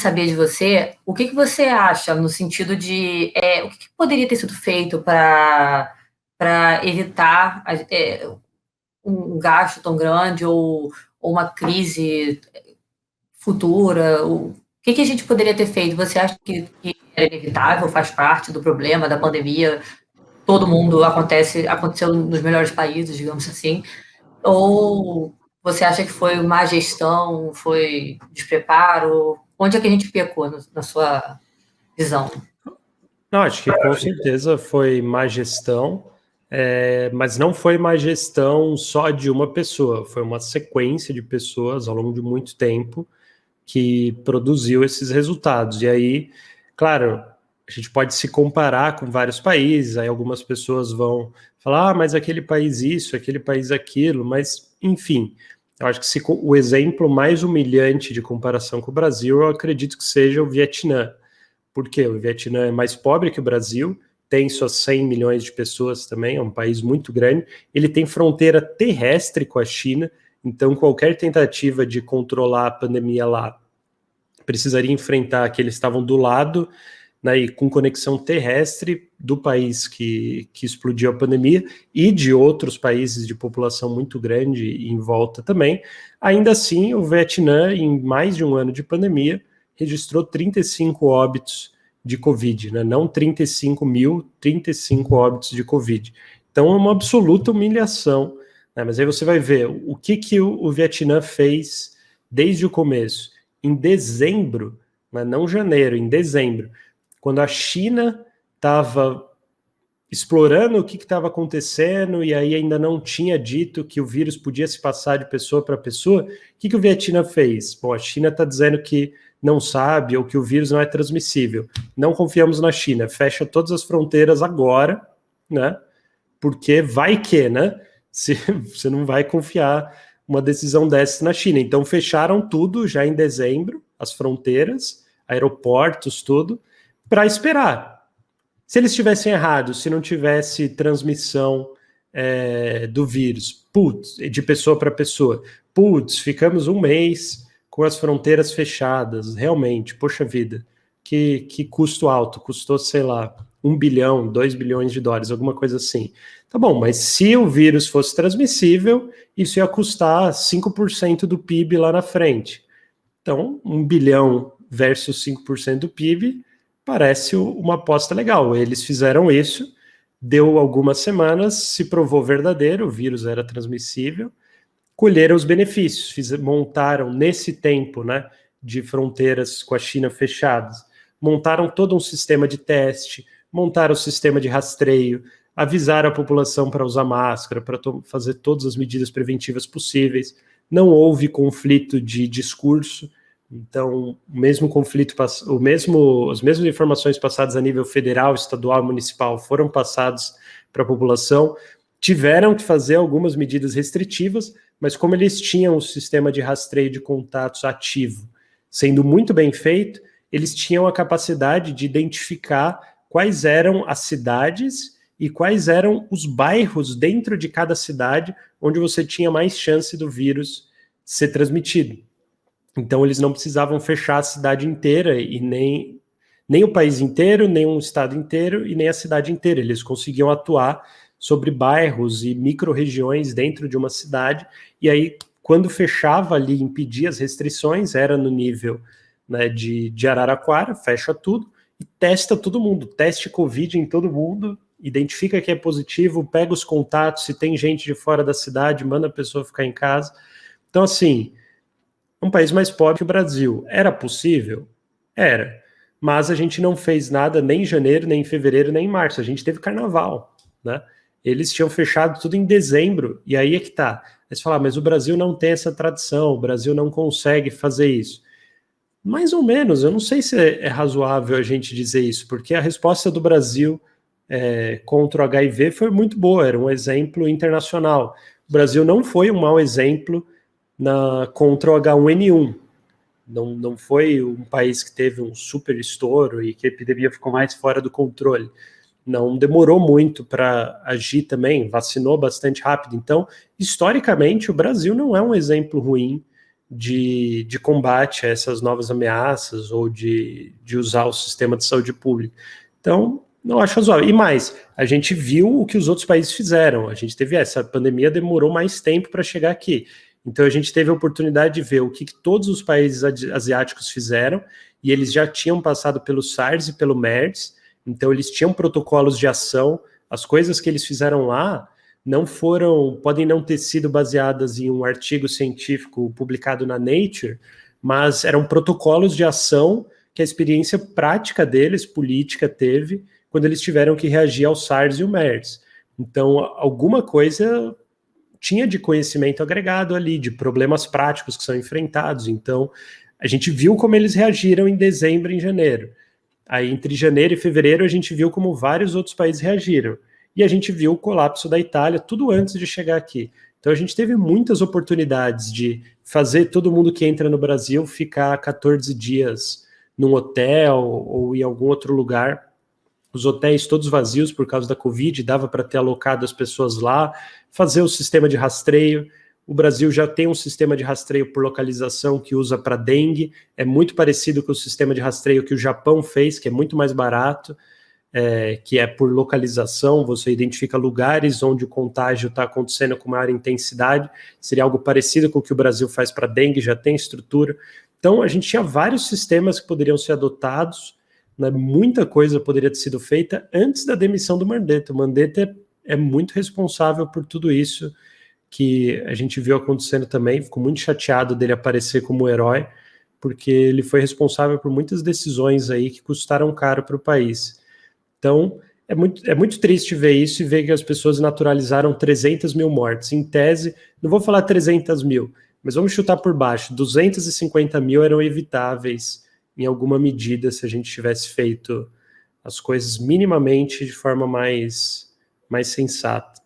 saber de você o que você acha no sentido de o que poderia ter sido feito para evitar um gasto tão grande ou uma crise futura. O que a gente poderia ter feito? Você acha que é inevitável, faz parte do problema da pandemia? Todo mundo aconteceu nos melhores países, digamos assim. Ou você acha que foi má gestão, foi despreparo? Onde é que a gente pecou na sua visão? Não, acho que com certeza foi má gestão, mas não foi má gestão só de uma pessoa, foi uma sequência de pessoas ao longo de muito tempo que produziu esses resultados. E aí, claro, a gente pode se comparar com vários países, aí algumas pessoas vão falar, mas aquele país isso, aquele país aquilo, mas enfim, eu acho que o exemplo mais humilhante de comparação com o Brasil, eu acredito que seja o Vietnã. Por quê? O Vietnã é mais pobre que o Brasil, tem só 100 milhões de pessoas também, é um país muito grande, ele tem fronteira terrestre com a China, então qualquer tentativa de controlar a pandemia lá precisaria enfrentar que eles estavam do lado, né, e com conexão terrestre do país que explodiu a pandemia e de outros países de população muito grande em volta também. Ainda assim, o Vietnã, em mais de um ano de pandemia, registrou 35 óbitos de Covid, né? Não 35 mil, 35 óbitos de Covid. Então é uma absoluta humilhação, né? Mas aí você vai ver o que o Vietnã fez desde o começo. Em dezembro, mas não janeiro, em dezembro, quando a China estava explorando o que estava acontecendo e aí ainda não tinha dito que o vírus podia se passar de pessoa para pessoa, o que o Vietnã fez? Bom, a China está dizendo que não sabe ou que o vírus não é transmissível. Não confiamos na China, fecha todas as fronteiras agora, né? Porque vai que, né? Se você não vai confiar uma decisão dessa na China. Então fecharam tudo já em dezembro, as fronteiras, aeroportos, tudo, para esperar. Se eles tivessem errado, se não tivesse transmissão do vírus, putz, de pessoa para pessoa, putz, ficamos um mês com as fronteiras fechadas, realmente, poxa vida, que custo alto, custou, sei lá, 1 bilhão, 2 bilhões de dólares, alguma coisa assim. Tá bom, mas se o vírus fosse transmissível, isso ia custar 5% do PIB lá na frente. Então, 1 bilhão versus 5% do PIB parece uma aposta legal. Eles fizeram isso, deu algumas semanas, se provou verdadeiro, o vírus era transmissível, colheram os benefícios, montaram nesse tempo, né, de fronteiras com a China fechadas, montaram todo um sistema de teste, montaram o sistema de rastreio, avisaram a população para usar máscara, para fazer todas as medidas preventivas possíveis, não houve conflito de discurso, então o mesmo conflito, as mesmas informações passadas a nível federal, estadual, municipal foram passadas para a população, tiveram que fazer algumas medidas restritivas, mas como eles tinham o sistema de rastreio de contatos ativo, sendo muito bem feito, eles tinham a capacidade de identificar quais eram as cidades e quais eram os bairros dentro de cada cidade onde você tinha mais chance do vírus ser transmitido. Então eles não precisavam fechar a cidade inteira e nem o país inteiro, nem um estado inteiro e nem a cidade inteira. Eles conseguiam atuar sobre bairros e micro-regiões dentro de uma cidade, e aí, quando fechava ali, impedia as restrições, era no nível, né, de Araraquara, fecha tudo, e testa todo mundo, teste Covid em todo mundo, identifica que é positivo, pega os contatos, se tem gente de fora da cidade, manda a pessoa ficar em casa. Então, assim, um país mais pobre que o Brasil. Era possível? Era. Mas a gente não fez nada nem em janeiro, nem em fevereiro, nem em março. A gente teve carnaval, né? Eles tinham fechado tudo em dezembro, e aí é que tá. Aí você fala, mas o Brasil não tem essa tradição, o Brasil não consegue fazer isso. Mais ou menos, eu não sei se é razoável a gente dizer isso, porque a resposta do Brasil contra o HIV foi muito boa, era um exemplo internacional. O Brasil não foi um mau exemplo contra o H1N1. Não foi um país que teve um super estouro e que a epidemia ficou mais fora do controle. Não demorou muito para agir também, vacinou bastante rápido. Então, historicamente, o Brasil não é um exemplo ruim de combate a essas novas ameaças ou de usar o sistema de saúde pública. Então, não acho razoável. E mais, a gente viu o que os outros países fizeram. A gente teve essa pandemia, demorou mais tempo para chegar aqui. Então, a gente teve a oportunidade de ver o que todos os países asiáticos fizeram, e eles já tinham passado pelo SARS e pelo MERS, então eles tinham protocolos de ação. As coisas que eles fizeram lá podem não ter sido baseadas em um artigo científico publicado na Nature, mas eram protocolos de ação que a experiência prática deles, política, teve quando eles tiveram que reagir ao SARS e o MERS. Então, alguma coisa tinha de conhecimento agregado ali, de problemas práticos que são enfrentados. Então, a gente viu como eles reagiram em dezembro e em janeiro. Aí, entre janeiro e fevereiro, a gente viu como vários outros países reagiram. E a gente viu o colapso da Itália tudo antes de chegar aqui. Então, a gente teve muitas oportunidades de fazer todo mundo que entra no Brasil ficar 14 dias num hotel ou em algum outro lugar. Os hotéis todos vazios por causa da Covid, dava para ter alocado as pessoas lá, fazer o sistema de rastreio. O Brasil já tem um sistema de rastreio por localização que usa para dengue, é muito parecido com o sistema de rastreio que o Japão fez, que é muito mais barato, que é por localização, você identifica lugares onde o contágio está acontecendo com maior intensidade, seria algo parecido com o que o Brasil faz para dengue, já tem estrutura. Então, a gente tinha vários sistemas que poderiam ser adotados, né, muita coisa poderia ter sido feita antes da demissão do Mandetta. O Mandetta é muito responsável por tudo isso que a gente viu acontecendo também, ficou muito chateado dele aparecer como herói, porque ele foi responsável por muitas decisões aí que custaram caro para o país. Então, é muito triste ver isso e ver que as pessoas naturalizaram 300 mil mortes. Em tese, não vou falar 300 mil, mas vamos chutar por baixo, 250 mil eram evitáveis em alguma medida se a gente tivesse feito as coisas minimamente de forma mais sensata.